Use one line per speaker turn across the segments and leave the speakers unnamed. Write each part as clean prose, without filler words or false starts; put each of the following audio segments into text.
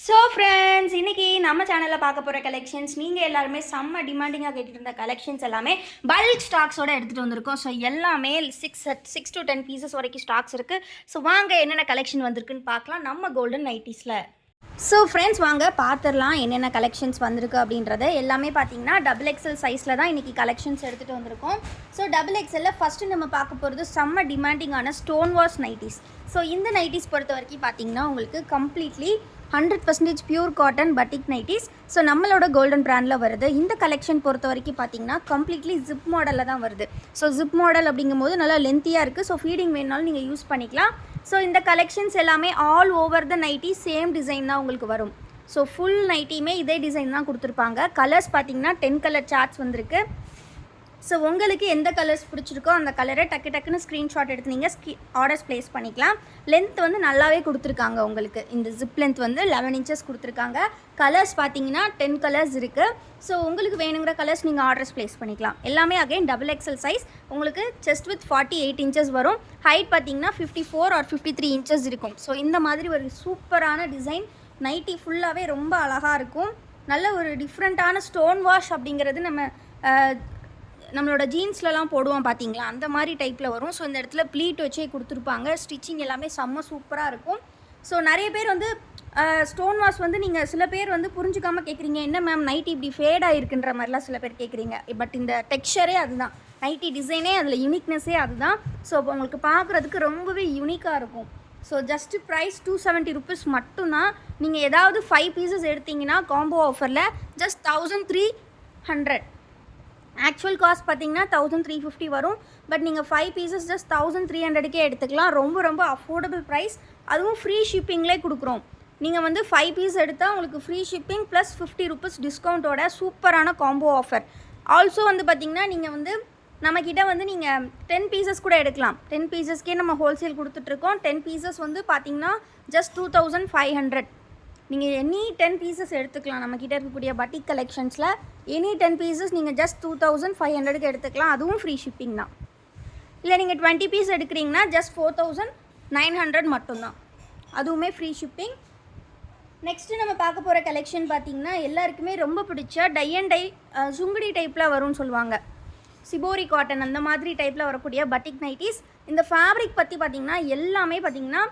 So friends, இன்றைக்கி நம்ம சேனலில் பார்க்க போகிற கலெக்ஷன்ஸ் நீங்கள் எல்லாருமே செம்ம டிமாண்டிங்காக கேட்டுட்டு இருந்த கலெக்ஷன்ஸ் எல்லாமே பல்க் ஸ்டாக்ஸோடு எடுத்துகிட்டு வந்திருக்கோம். ஸோ எல்லாமே சிக்ஸ் டு 10 பீசஸ் வரைக்கும் ஸ்டாக்ஸ் இருக்குது. ஸோ வாங்க என்னென்ன கலெக்ஷன் வந்திருக்குன்னு பார்க்கலாம் நம்ம கோல்டன் நைட்டிஸில். ஸோ ஃப்ரெண்ட்ஸ், வாங்க பார்த்துடலாம் என்னென்ன கலெக்ஷன்ஸ் வந்திருக்கு அப்படின்றத. எல்லாமே பார்த்தீங்கன்னா XXL சைஸில் தான் இன்றைக்கி கலெக்ஷன்ஸ் எடுத்துகிட்டு வந்திருக்கோம். ஸோ XXL ஃபஸ்ட்டு நம்ம பார்க்க போகிறது செம்ம டிமாண்டிங்கான ஸ்டோன் வாஷ் நைட்டிஸ். ஸோ இந்த நைட்டிஸ் பொறுத்த வரைக்கும் பார்த்தீங்கன்னா உங்களுக்கு completely 100% pure cotton பட்டிக் nighties. So நம்மளோட கோல்டன் பிராண்டில் வருது. இந்த கலெக்ஷன் பொறுத்த வரைக்கும் பார்த்தீங்கன்னா கம்ப்ளீட்லி ஜிப் மாடலில் தான் வருது. ஸோ ஜிப் மாடல் அப்படிங்கும்போது நல்லா லென்த்தியாக இருக்குது. ஸோ ஃபீடிங் வேணுனாலும் நீங்கள் யூஸ் பண்ணிக்கலாம். ஸோ இந்த கலெக்ஷன்ஸ் எல்லாமே all over the nighty same design தான் உங்களுக்கு வரும். ஸோ ஃபுல் நைட்டியுமே இதே டிசைன் தான் கொடுத்துருப்பாங்க. கலர்ஸ் பார்த்தீங்கன்னா 10 கலர் சார்ட்ஸ் வந்திருக்கு. ஸோ உங்களுக்கு எந்த கலர்ஸ் பிடிச்சிருக்கோ அந்த கலரை டக்குன்னு ஸ்க்ரீன்ஷாட் எடுத்து நீங்கள் ஆர்டர்ஸ் ப்ளேஸ் பண்ணிக்கலாம். லென்த் வந்து நல்லாவே கொடுத்துருக்காங்க. உங்களுக்கு இந்த ஜிப் லென்த் வந்து 11 இன்ச்சஸ் கொடுத்துருக்காங்க. கலர்ஸ் பார்த்தீங்கன்னா 10 கலர்ஸ் இருக்குது. ஸோ உங்களுக்கு வேணுங்கிற கலர்ஸ் நீங்கள் ஆர்டர்ஸ் ப்ளேஸ் பண்ணிக்கலாம். எல்லாமே அகைன் XXL சைஸ். உங்களுக்கு செஸ்ட் வித் 48 இன்ச்சஸ் வரும். ஹைட் பார்த்தீங்கன்னா 54 ஆர் 53 இன்ச்சஸ் இருக்கும். ஸோ இந்த மாதிரி ஒரு சூப்பரான டிசைன் நைட்டி ஃபுல்லாகவே ரொம்ப அழகாக இருக்கும். நல்ல ஒரு டிஃப்ரெண்ட்டான ஸ்டோன் வாஷ் அப்படிங்கிறது நம்மளோட ஜீன்ஸ்லலாம் போடுவோம் பார்த்தீங்களா, அந்த மாதிரி டைப்பில் வரும். ஸோ இந்த இடத்துல ப்ளீட் வச்சே கொடுத்துருப்பாங்க. ஸ்டிச்சிங் எல்லாமே செம்ம சூப்பராக இருக்கும். ஸோ நிறைய பேர் வந்து ஸ்டோன் வாஷ் வந்து நீங்கள் சில பேர் வந்து புரிஞ்சுக்காமல் கேட்குறீங்க, என்ன மேம் நைட்டி இப்படி ஃபேட் ஆகிருக்குன்ற மாதிரிலாம் சில பேர் கேட்குறீங்க. பட் இந்த டெக்ஸ்சரே அதுதான், நைட்டி டிசைனே அதில் யூனிக்னஸே அதுதான். ஸோ அப்போ உங்களுக்கு பார்க்குறதுக்கு ரொம்பவே யூனிக்காக இருக்கும். ஸோ ஜஸ்ட்டு ப்ரைஸ் 270 ருபீஸ் மட்டும்தான். நீங்கள் ஏதாவது 5 பீசஸ் எடுத்திங்கன்னா காம்போ ஆஃபரில் ஜஸ்ட் 1300. ஆக்சுவல் காஸ்ட் பார்த்தீங்கன்னா 1350 வரும். பட் நீங்கள் 5 பீசஸ் ஜஸ்ட் 1300க்கே எடுத்துக்கலாம். ரொம்ப அஃபோர்டபுள் ப்ரைஸ். அதுவும் ஃப்ரீ ஷிப்பிங்லேயே கொடுக்குறோம். நீங்கள் வந்து 5 பீஸ் எடுத்தால் உங்களுக்கு ஃப்ரீ ஷிப்பிங் ப்ளஸ் 50 ருபீஸ் டிஸ்கவுண்ட்டோட சூப்பரான காம்போ ஆஃபர். ஆல்சோ வந்து பார்த்திங்கன்னா நீங்கள் வந்து நம்மக்கிட்ட வந்து நீங்கள் 10 பீசஸ் கூட எடுக்கலாம். 10 பீசஸ்க்கே நம்ம ஹோல்சேல் கொடுத்துட்ருக்கோம். 10 பீசஸ் வந்து பார்த்திங்கன்னா ஜஸ்ட் 2500. நீங்கள் எனி 10 பீசஸ் எடுத்துக்கலாம். நம்மக்கிட்ட இருக்கக்கூடிய பட்டிக் கலெக்ஷன்ஸில் எனி 10 பீசஸ் நீங்கள் ஜஸ்ட் 2500க்கு எடுத்துக்கலாம். அதுவும் ஃப்ரீ ஷிப்பிங் தான். இல்லை நீங்கள் 20 பீஸ் எடுக்கிறீங்கன்னா ஜஸ்ட் 4900 மட்டும்தான். அதுவுமே ஃப்ரீ ஷிப்பிங். நெக்ஸ்ட்டு நம்ம பார்க்க போகிற கலெக்ஷன் பார்த்திங்கன்னா எல்லாருக்குமே ரொம்ப பிடிச்ச டை அண்ட் டை சுங்குடி டைப்பில் வரும்னு சொல்லுவாங்க. சிபோரி காட்டன் அந்த மாதிரி டைப்பில் வரக்கூடிய பட்டிக் நைட்டிஸ். இந்த ஃபேப்ரிக் பற்றி பார்த்திங்கன்னா எல்லாமே பார்த்திங்கன்னா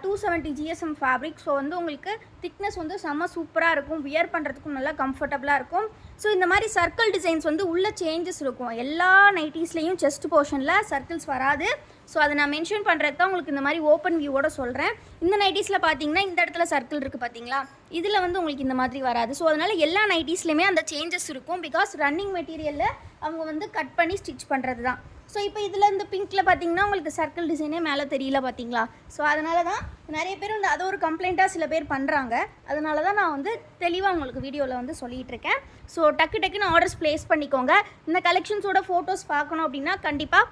270 GSM ஃபேப்ரிக். ஸோ வந்து உங்களுக்கு திக்னஸ் வந்து செம்ம சூப்பராக இருக்கும். வியர் பண்ணுறதுக்கும் நல்லா கம்ஃபர்டபுளாக இருக்கும். ஸோ இந்த மாதிரி சர்க்கிள் டிசைன்ஸ் வந்து உள்ள சேஞ்சஸ் இருக்கும். எல்லா நைட்டிஸ்லேயும் செஸ்ட் போர்ஷனில் சர்க்கிள்ஸ் வராது. ஸோ அதை நான் மென்ஷன் பண்ணுறது தான் உங்களுக்கு இந்த மாதிரி ஓப்பன் வியூவோட சொல்கிறேன். இந்த நைட்டிஸில் பார்த்தீங்கன்னா இந்த இடத்துல சர்க்கிள் இருக்குது பார்த்தீங்களா, இதில் வந்து உங்களுக்கு இந்த மாதிரி வராது. ஸோ அதனால் எல்லா நைட்டிஸ்லையுமே அந்த சேஞ்சஸ் இருக்கும். பிகாஸ் ரன்னிங் மெட்டீரியலில் அவங்க வந்து கட் பண்ணி ஸ்டிச் பண்ணுறது தான். ஸோ இப்போ இதில் இந்த பிங்க்கில் பார்த்தீங்கன்னா உங்களுக்கு சர்க்கிள் டிசைனே மேலே தெரியல பார்த்தீங்களா. ஸோ அதனால தான் நிறைய பேர் வந்து அதை ஒரு கம்ப்ளைண்ட்டாக சில பேர் பண்ணுறாங்க. அதனால தான் நான் வந்து தெளிவாக உங்களுக்கு வீடியோவில் வந்து சொல்லிகிட்டு இருக்கேன். ஸோ டக்குன்னு ஆர்டர்ஸ் ப்ளேஸ் பண்ணிக்கோங்க. இந்த கலெக்ஷன்ஸோட ஃபோட்டோஸ் பார்க்கணும் அப்படின்னா கண்டிப்பாக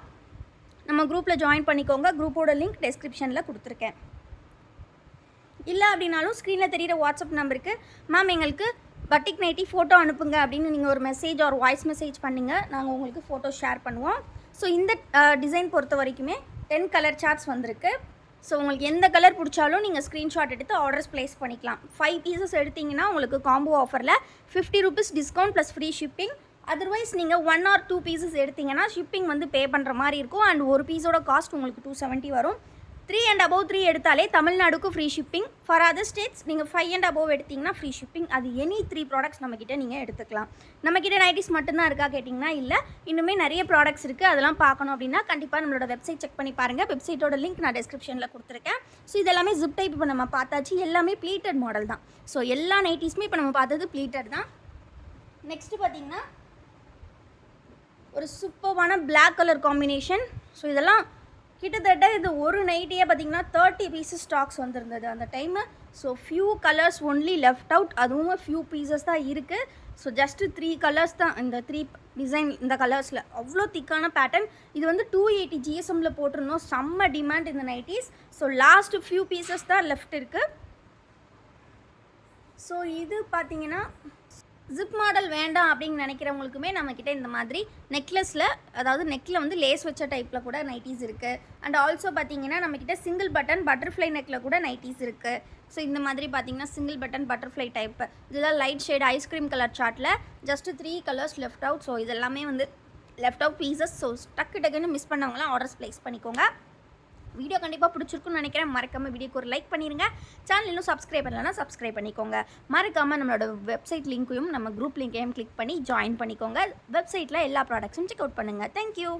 நம்ம குரூப்பில் ஜாயின் பண்ணிக்கோங்க. குரூப்போட லிங்க் டெஸ்கிரிப்ஷனில் கொடுத்துருக்கேன். இல்லை அப்படின்னாலும் ஸ்க்ரீனில் தெரிகிற வாட்ஸ்அப் நம்பருக்கு மேம் எங்களுக்கு பட்டிக் நைட்டி ஃபோட்டோ அனுப்புங்க அப்படின்னு நீங்கள் ஒரு மெசேஜ் ஒரு வாய்ஸ் மெசேஜ் பண்ணிங்க, நாங்கள் உங்களுக்கு ஃபோட்டோ ஷேர் பண்ணுவோம். ஸோ இந்த டிசைன் பொறுத்த வரைக்குமே 10 கலர் சார்ட்ஸ் வந்திருக்கு. ஸோ உங்களுக்கு எந்த கலர் பிடிச்சாலும் நீங்கள் ஸ்க்ரீன்ஷாட் எடுத்து ஆர்டர்ஸ் ப்ளேஸ் பண்ணிக்கலாம். 5 பீசஸ் எடுத்திங்கன்னா உங்களுக்கு காம்போ ஆஃபரில் 50 rupees discount plus free shipping. Otherwise நீங்கள் 1 ஆர் 2 பீசஸ் எடுத்திங்கன்னா ஷிப்பிங் வந்து பே பண்ணுற மாதிரி இருக்கும். அண்ட் ஒரு பீஸோட காஸ்ட் உங்களுக்கு 270 வரும். 3 and above 3 எடுத்தாலே தமிழ்நாடுக்கு free shipping. For other states நீங்கள் 5 and above எடுத்திங்கன்னா ஃப்ரீ ஷிப்பிங். அது எனி 3 ப்ராடக்ட்ஸ் நம்மக்கிட்ட நீங்கள் எடுத்துக்கலாம். நம்மக்கிட்ட நைட்டிஸ் மட்டும்தான் இருக்கா கேட்டிங்கன்னா இல்லை, இன்னுமே நிறைய ப்ராடக்ட்ஸ் இருக்குது. அதெல்லாம் பார்க்கணும் அப்படின்னா கண்டிப்பாக நம்மளோட வெப்சைட் செக் பண்ணி பாருங்கள். வெப்சைட்டோட லிங்க் நான் டிஸ்கிரிப்ஷனில் கொடுத்துருக்கேன். ஸோ இதெல்லாமே ஜிப் டைப் இப்போ நம்ம பார்த்தாச்சு. எல்லாமே ப்ளீட்டட் மாடல் தான். ஸோ எல்லா நைட்டிஸுமே இப்போ நம்ம பார்த்தது ப்ளீட்டட் தான். நெக்ஸ்ட்டு பார்த்திங்கன்னா ஒரு சூப்பரான பிளாக் கலர் காம்பினேஷன். ஸோ இதெல்லாம் கிட்டத்தட்ட இது ஒரு நைட்டியே பார்த்திங்கன்னா 30 பீசஸ் ஸ்டாக்ஸ் வந்திருந்தது அந்த time. So few colours only left out. அதுவும் ஃபியூ பீசஸ் தான் இருக்குது. ஸோ ஜஸ்ட்டு 3 கலர்ஸ் தான் இந்த 3 டிசைன். இந்த கலர்ஸில் அவ்வளோ திக்கான பேட்டர்ன். இது வந்து 280 GSMல போட்டிருந்தோம். செம்ம டிமாண்ட் இந்த nighties. So last few pieces தான் லெஃப்ட் இருக்குது. ஸோ இது பார்த்திங்கன்னா ஜிப் மாடல் வேண்டாம் அப்படின்னு நினைக்கிறவங்களுக்குமே நம்மக்கிட்ட இந்த மாதிரி நெக்லஸில், அதாவது நெக்கில் வந்து லேஸ் வச்ச டைப்பில் கூட நைட்டிஸ் இருக்குது. அண்ட் ஆல்சோ பார்த்தீங்கன்னா நம்மக்கிட்ட சிங்கிள் பட்டன் பட்டர்ஃப்ளை நெக்கில் கூட நைட்டிஸ் இருக்குது. ஸோ இந்த மாதிரி பார்த்தீங்கன்னா சிங்கிள் பட்டன் பட்டர்ஃப்ளை டைப்பு, இதெல்லாம் லைட் ஷேட் ஐஸ்கிரீம் கலர் சார்ட்டில் just 3 colours left out. So இதெல்லாமே வந்து லெஃப்ட் அவுட் பீசஸ். ஸோ டக்குன்னு மிஸ் பண்ணவங்களாம் ஆர்டர்ஸ் ப்ளேஸ் பண்ணிக்கோங்க. வீடியோ கண்டிப்பாக பிடிச்சிருக்குன்னு நினைக்கிறேன். மறக்காமல் வீடியோக்கு ஒரு லைக் பண்ணிடுங்க. சேனல் இன்னும் சப்ஸ்கிரைப் பண்ணலன்னா சப்ஸ்கிரைப் பண்ணிக்கோங்க. மறக்காமல் நம்மளோட வெப்சைட் லிங்க்கையும் நம்ம குரூப் லிங்க்கையும் கிளிக் பண்ணி ஜாயின் பண்ணிக்கோங்க. வெப்சைட்டில் எல்லா ப்ராடக்ட்ஸும் செக் அவுட் பண்ணுங்கள். தேங்க்யூ.